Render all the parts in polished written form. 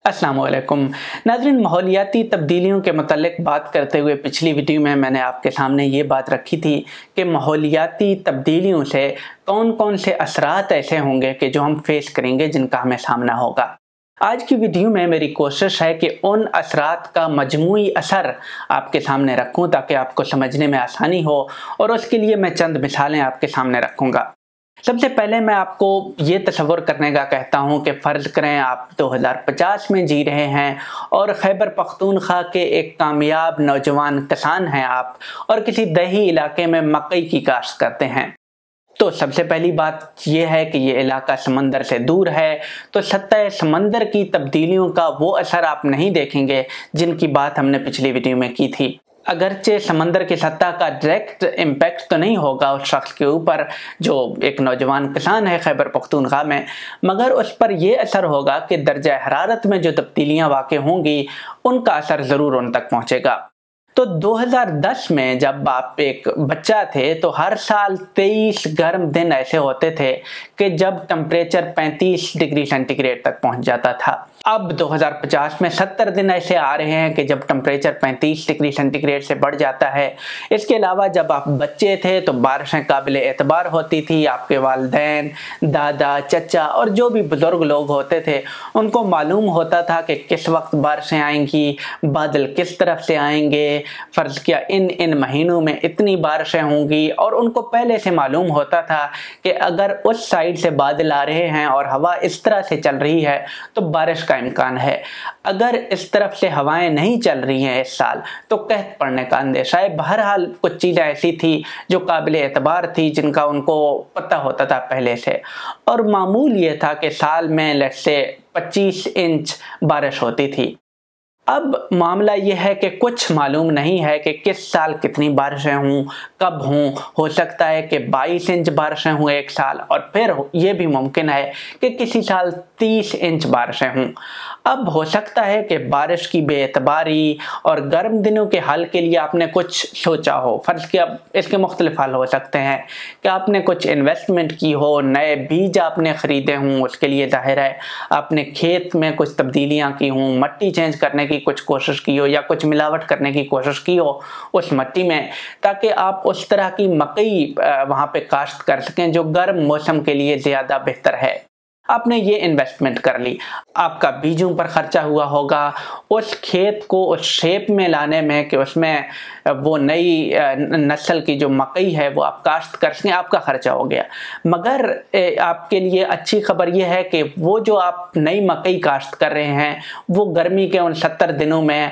अस्सलाम वालेकुम नाज़रीन, माहौलियाती तब्दीलियों के मतलब बात करते हुए पिछली वीडियो में मैंने आपके सामने ये बात रखी थी कि माहौलियाती तब्दीलियों से कौन कौन से असरात ऐसे होंगे कि जो हम फेस करेंगे, जिनका हमें सामना होगा। आज की वीडियो में मेरी कोशिश है कि उन असरात का मजमूई असर आपके सामने रखूं ताकि आपको समझने में आसानी हो, और उसके लिए मैं चंद मिसालें आपके सामने रखूंगा। सबसे पहले मैं आपको ये तसव्वुर करने का कहता हूँ कि फ़र्ज़ करें आप 2050 में जी रहे हैं और खैबर पख्तूनख्वा के एक कामयाब नौजवान किसान हैं आप, और किसी दही इलाके में मकई की काश्त करते हैं। तो सबसे पहली बात यह है कि ये इलाका समंदर से दूर है, तो सतह समंदर की तब्दीलियों का वो असर आप नहीं देखेंगे जिनकी बात हमने पिछली वीडियो में की थी। अगरचे समंदर की सतह का डायरेक्ट इम्पैक्ट तो नहीं होगा उस शख्स के ऊपर जो एक नौजवान किसान है खैबर पख्तूनख्वा में, मगर उस पर यह असर होगा कि दर्जा हरारत में जो तब्दीलियाँ वाक़ होंगी उनका असर ज़रूर उन तक पहुँचेगा। तो 2010 में जब आप एक बच्चा थे तो हर साल 23 गर्म दिन ऐसे होते थे कि जब टेम्परेचर 35 डिग्री सेंटीग्रेड तक पहुंच जाता था। अब 2050 में 70 दिन ऐसे आ रहे हैं कि जब टेम्परेचर 35 डिग्री सेंटीग्रेड से बढ़ जाता है। इसके अलावा जब आप बच्चे थे तो बारिशें काबिल एतबार होती थी। आपके वालिदैन, दादा, चचा और जो भी बुज़ुर्ग लोग होते थे उनको मालूम होता था कि किस वक्त बारिशें आएंगी, बादल किस तरफ से आएंगे, फ़र्ज़ किया इन महीनों में इतनी बारिशें होंगी, और उनको पहले से मालूम होता था कि अगर उस साइड से बादल आ रहे हैं और हवा इस तरह से चल रही है तो बारिश का इम्कान है। अगर इस तरफ से हवाएं नहीं चल रही हैं इस साल तो कहत पड़ने का अंदेशा है। बहरहाल कुछ चीज़ें ऐसी थी जो काबिल एतबार थी, जिनका उनको पता होता था पहले से, और मामूल ये था कि साल में लेट्स से 25 इंच बारिश होती थी। अब मामला यह है कि कुछ मालूम नहीं है कि किस साल कितनी बारिशें हों, कब हों। हो सकता है कि 22 इंच बारिशें हों एक साल, और फिर यह भी मुमकिन है कि किसी साल 30 इंच बारिशें हों। अब हो सकता है कि बारिश की बेएतबारी और गर्म दिनों के हल के लिए आपने कुछ सोचा हो। फ़र्ज़ किया इसके मुख्तलिफ हल हो सकते हैं कि आपने कुछ इन्वेस्टमेंट की हो, नए बीज आपने ख़रीदे हों, उसके लिए ज़ाहिर है आपने खेत में कुछ तब्दीलियाँ की हों, मट्टी चेंज करने की कुछ कोशिश की हो या कुछ मिलावट करने की कोशिश की हो उस मट्टी में, ताकि आप उस तरह की मकई वहाँ पे काश्त कर सकें जो गर्म मौसम के लिए ज़्यादा बेहतर है। आपने ये इन्वेस्टमेंट कर ली, आपका बीजों पर खर्चा हुआ होगा, उस खेत को उस शेप में लाने में कि उसमें वो नई नस्ल की जो मकई है वो आप काश्त कर सकें, आपका खर्चा हो गया। मगर आपके लिए अच्छी खबर ये है कि वो जो आप नई मकई काश्त कर रहे हैं वो गर्मी के उन 70 दिनों में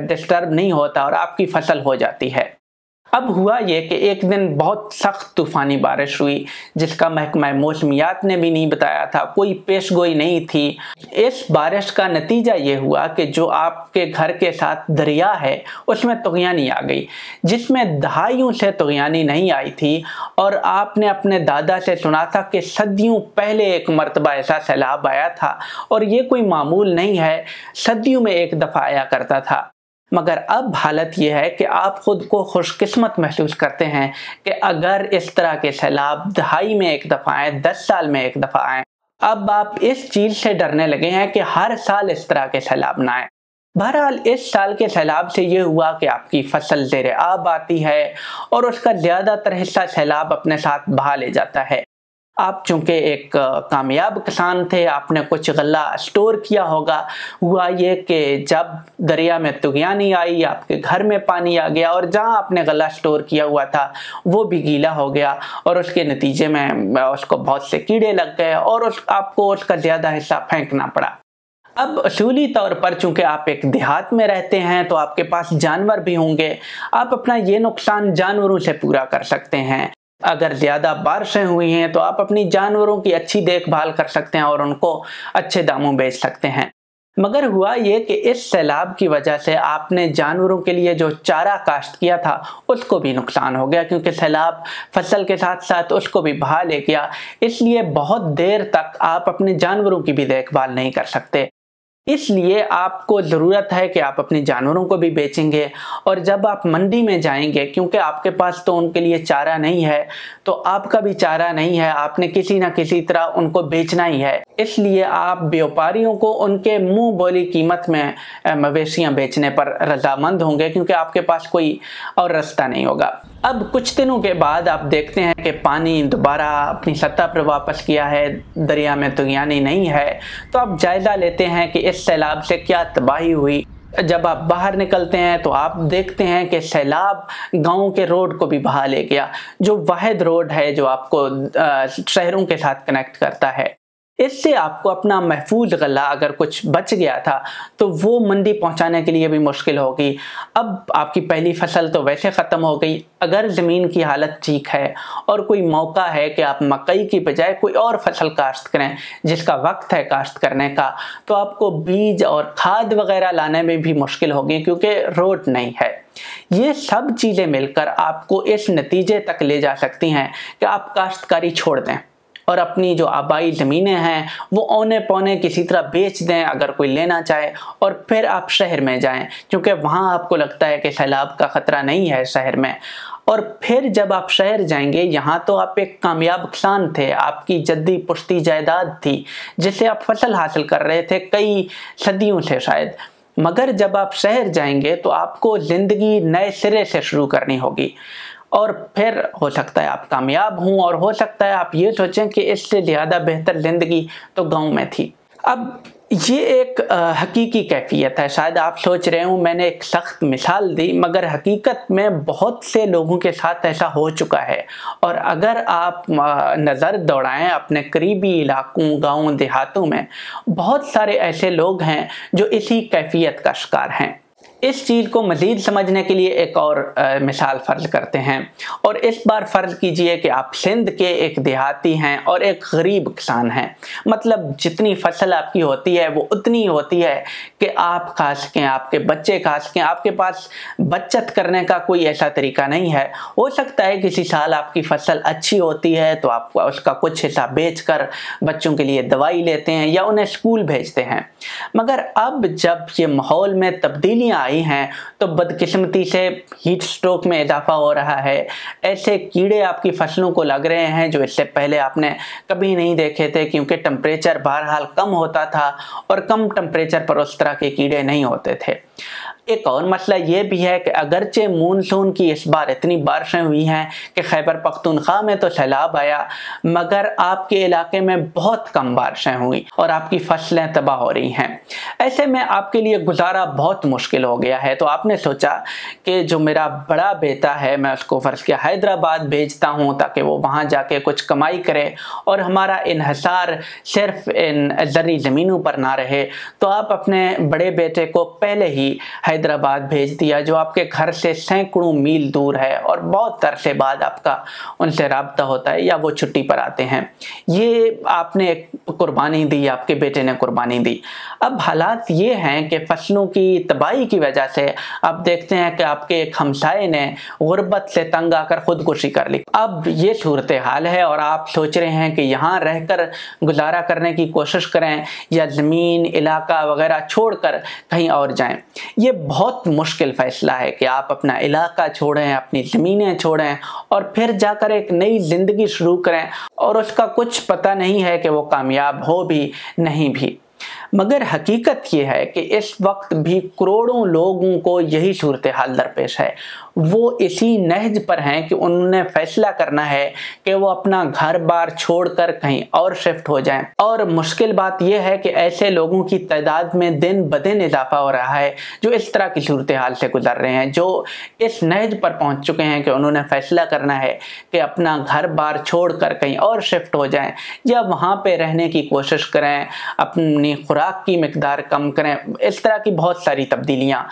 डिस्टर्ब नहीं होता और आपकी फसल हो जाती है। अब हुआ ये कि एक दिन बहुत सख्त तूफ़ानी बारिश हुई जिसका महकमा मौसमियात ने भी नहीं बताया था, कोई पेशगोई नहीं थी। इस बारिश का नतीजा ये हुआ कि जो आपके घर के साथ दरिया है उसमें तुग़यानी आ गई, जिसमें दहाइयों से तुग़यानी नहीं आई थी। और आपने अपने दादा से सुना था कि सदियों पहले एक मरतबा ऐसा सैलाब आया था, और ये कोई मामूल नहीं है, सदियों में एक दफ़ा आया करता था। मगर अब हालत यह है कि आप खुद को खुशकिस्मत महसूस करते हैं कि अगर इस तरह के सैलाब दहाई में एक दफ़ा आए, 10 साल में एक दफ़ा आए। अब आप इस चीज़ से डरने लगे हैं कि हर साल इस तरह के सैलाब ना आए। बहरहाल इस साल के सैलाब से ये हुआ कि आपकी फसल ज़ेरे आब आती है और उसका ज़्यादातर हिस्सा सैलाब अपने साथ बहा ले जाता है। आप चूँकि एक कामयाब किसान थे, आपने कुछ गल्ला स्टोर किया होगा। हुआ ये कि जब दरिया में तुग़यानी आई, आपके घर में पानी आ गया, और जहाँ आपने गल्ला स्टोर किया हुआ था वो भी गीला हो गया, और उसके नतीजे में उसको बहुत से कीड़े लग गए और आपको उसका ज़्यादा हिस्सा फेंकना पड़ा। अब असूली तौर पर चूँकि आप एक देहात में रहते हैं तो आपके पास जानवर भी होंगे, आप अपना ये नुकसान जानवरों से पूरा कर सकते हैं। अगर ज़्यादा बारिशें हुई हैं तो आप अपनी जानवरों की अच्छी देखभाल कर सकते हैं और उनको अच्छे दामों बेच सकते हैं। मगर हुआ ये कि इस सैलाब की वजह से आपने जानवरों के लिए जो चारा काश्त किया था उसको भी नुकसान हो गया, क्योंकि सैलाब फसल के साथ साथ उसको भी बहा ले गया। इसलिए बहुत देर तक आप अपने जानवरों की भी देखभाल नहीं कर सकते। इसलिए आपको ज़रूरत है कि आप अपने जानवरों को भी बेचेंगे, और जब आप मंडी में जाएंगे, क्योंकि आपके पास तो उनके लिए चारा नहीं है, तो आपका भी चारा नहीं है, आपने किसी ना किसी तरह उनको बेचना ही है। इसलिए आप व्यापारियों को उनके मुंह बोली कीमत में मवेशियां बेचने पर रजामंद होंगे, क्योंकि आपके पास कोई और रास्ता नहीं होगा। अब कुछ दिनों के बाद आप देखते हैं कि पानी दोबारा अपनी सतह पर वापस किया है, दरिया में तुगयानी नहीं है। तो आप जायज़ा लेते हैं कि इस सैलाब से क्या तबाही हुई। जब आप बाहर निकलते हैं तो आप देखते हैं कि सैलाब गाँव के रोड को भी बहा ले गया, जो वाहिद रोड है जो आपको शहरों के साथ कनेक्ट करता है। इससे आपको अपना महफूज गला अगर कुछ बच गया था तो वो मंडी पहुंचाने के लिए भी मुश्किल होगी। अब आपकी पहली फसल तो वैसे ख़त्म हो गई। अगर ज़मीन की हालत ठीक है और कोई मौका है कि आप मकई की बजाय कोई और फसल काश्त करें जिसका वक्त है काश्त करने का, तो आपको बीज और खाद वगैरह लाने में भी मुश्किल होगी, क्योंकि रोड नहीं है। ये सब चीज़ें मिलकर आपको इस नतीजे तक ले जा सकती हैं कि आप काश्तकारी छोड़ दें और अपनी जो आबाई ज़मीनें हैं वो औने पौने किसी तरह बेच दें अगर कोई लेना चाहे, और फिर आप शहर में जाएं, क्योंकि वहाँ आपको लगता है कि सैलाब का ख़तरा नहीं है शहर में। और फिर जब आप शहर जाएंगे, यहाँ तो आप एक कामयाब किसान थे, आपकी जद्दी पुश्ती जायदाद थी जिससे आप फसल हासिल कर रहे थे कई सदियों से शायद। मगर जब आप शहर जाएंगे तो आपको ज़िंदगी नए सिरे से शुरू करनी होगी, और फिर हो सकता है आप कामयाब हों, और हो सकता है आप ये सोचें कि इससे ज़्यादा बेहतर ज़िंदगी तो गांव में थी। अब ये एक हकीकी कैफियत है। शायद आप सोच रहे हो मैंने एक सख्त मिसाल दी, मगर हकीकत में बहुत से लोगों के साथ ऐसा हो चुका है। और अगर आप नज़र दौड़ाएं अपने करीबी इलाकों, गाँव देहातों में, बहुत सारे ऐसे लोग हैं जो इसी कैफियत का शिकार हैं। इस चीज़ को मज़ीद समझने के लिए एक और मिसाल फ़र्ज करते हैं, और इस बार फ़र्ज कीजिए कि आप सिंध के एक देहाती हैं और एक गरीब किसान हैं। मतलब जितनी फसल आपकी होती है वो उतनी होती है कि आप खा सकें, आपके बच्चे खा सकें, आपके पास बचत करने का कोई ऐसा तरीका नहीं है। हो सकता है किसी साल आपकी फसल अच्छी होती है तो आप उसका कुछ हिस्सा बेच कर बच्चों के लिए दवाई लेते हैं या उन्हें स्कूल भेजते हैं। मगर अब जब ये माहौल में तब्दीलियाँ हैं तो बदकिस्मती से हीट स्ट्रोक में इजाफा हो रहा है। ऐसे कीड़े आपकी फसलों को लग रहे हैं जो इससे पहले आपने कभी नहीं देखे थे, क्योंकि टेम्परेचर बहरहाल कम होता था और कम टेम्परेचर पर उस तरह के कीड़े नहीं होते थे। एक और मसला ये भी है कि अगरचे मानसून की इस बार इतनी बारिशें हुई हैं कि खैबर पख्तूनख्वा में तो सैलाब आया, मगर आपके इलाके में बहुत कम बारिशें हुई और आपकी फसलें तबाह हो रही हैं। ऐसे में आपके लिए गुजारा बहुत मुश्किल हो गया है। तो आपने सोचा कि जो मेरा बड़ा बेटा है मैं उसको फ़र्ज़ किया हैदराबाद भेजता हूँ ताकि वो वहाँ जाके कुछ कमाई करे और हमारा इन्हिसार सिर्फ इन ज़र्री ज़मीनों पर ना रहे। तो आप अपने बड़े बेटे को पहले ही हैदराबाद भेज दिया, जो आपके घर से सैकड़ों मील दूर है और बहुत अरसे बाद आपका उनसे राब्ता होता है या वो छुट्टी पर आते हैं। ये आपने एक कुर्बानी दी, आपके बेटे ने कुर्बानी दी। अब हालात ये हैं कि फसलों की तबाही की वजह से आप देखते हैं कि आपके एक हमसाये ने गुर्बत से तंग आकर खुदकुशी कर ली। अब ये सूरत हाल है और आप सोच रहे हैं कि यहाँ रहकर गुजारा करने की कोशिश करें या ज़मीन, इलाका वगैरह छोड़कर कहीं और जाएं। ये बहुत मुश्किल फ़ैसला है कि आप अपना इलाका छोड़ें, अपनी ज़मीनें छोड़ें और फिर जाकर एक नई ज़िंदगी शुरू करें, और उसका कुछ पता नहीं है कि वो कामयाब हो भी नहीं भी। मगर हकीकत ये है कि इस वक्त भी करोड़ों लोगों को यही सूरत हाल दरपेश है। वो इसी नहज पर हैं कि उन्होंने फैसला करना है कि वो अपना घर बार छोड़कर कहीं और शिफ्ट हो जाएं। और मुश्किल बात यह है कि ऐसे लोगों की तादाद में दिन ब दिन इजाफा हो रहा है जो इस तरह की सूरत हाल से गुजर रहे हैं, जो इस नहज पर पहुंच चुके हैं कि उन्होंने फैसला करना है कि अपना घर बार छोड़कर कहीं और शिफ्ट हो जाएं या वहाँ पर रहने की कोशिश करें, अपनी खुराक की मिकदार कम करें। इस तरह की बहुत सारी तब्दीलियाँ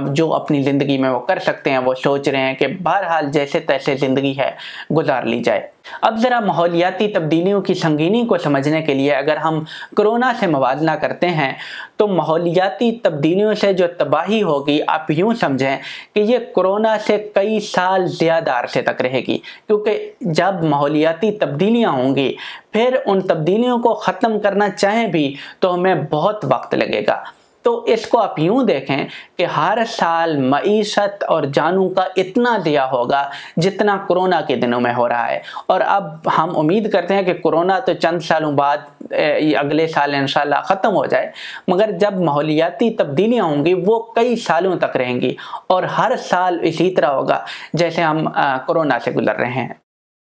जो अपनी ज़िंदगी में वो कर सकते हैं, वो सोच रहे हैं कि बहरहाल जैसे तैसे ज़िंदगी है गुजार ली जाए। अब ज़रा माहौलियाती तब्दीलियों की संगीनी को समझने के लिए अगर हम कोरोना से मुवाजना करते हैं तो माहौलियाती तब्दीलियों से जो तबाही होगी आप यूँ समझें कि ये कोरोना से कई साल ज़्यादा अरसे तक रहेगी, क्योंकि जब माहौलियाती तब्दीलियाँ होंगी फिर उन तब्दीलियों को ख़त्म करना चाहें भी तो हमें बहुत वक्त लगेगा। तो इसको आप यूँ देखें कि हर साल मईशत और जानों का इतना दिया होगा जितना कोरोना के दिनों में हो रहा है। और अब हम उम्मीद करते हैं कि कोरोना तो चंद सालों बाद अगले साल इंशाल्लाह ख़त्म हो जाए, मगर जब माहौलियाती तब्दीलियाँ होंगी वो कई सालों तक रहेंगी और हर साल इसी तरह होगा जैसे हम कोरोना से गुजर रहे हैं।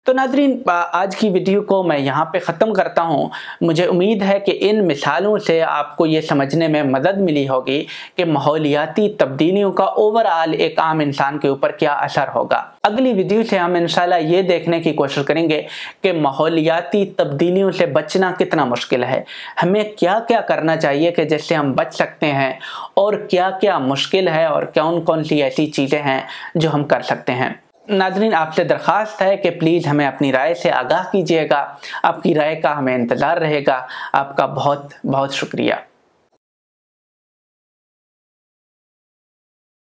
तो नाज़रीन, आज की वीडियो को मैं यहाँ पे ख़त्म करता हूँ। मुझे उम्मीद है कि इन मिसालों से आपको ये समझने में मदद मिली होगी कि माहौलियाती तब्दीलियों का ओवरऑल एक आम इंसान के ऊपर क्या असर होगा। अगली वीडियो से हम इंशाल्लाह ये देखने की कोशिश करेंगे कि माहौलियाती तब्दीलियों से बचना कितना मुश्किल है, हमें क्या क्या करना चाहिए कि जिससे हम बच सकते हैं, और क्या क्या मुश्किल है और कौन कौन सी ऐसी चीज़ें हैं जो हम कर सकते हैं। नाज़रीन, आपसे दरख्वास्त है कि प्लीज़ हमें अपनी राय से आगाह कीजिएगा। आपकी राय का हमें इंतज़ार रहेगा। आपका बहुत बहुत शुक्रिया।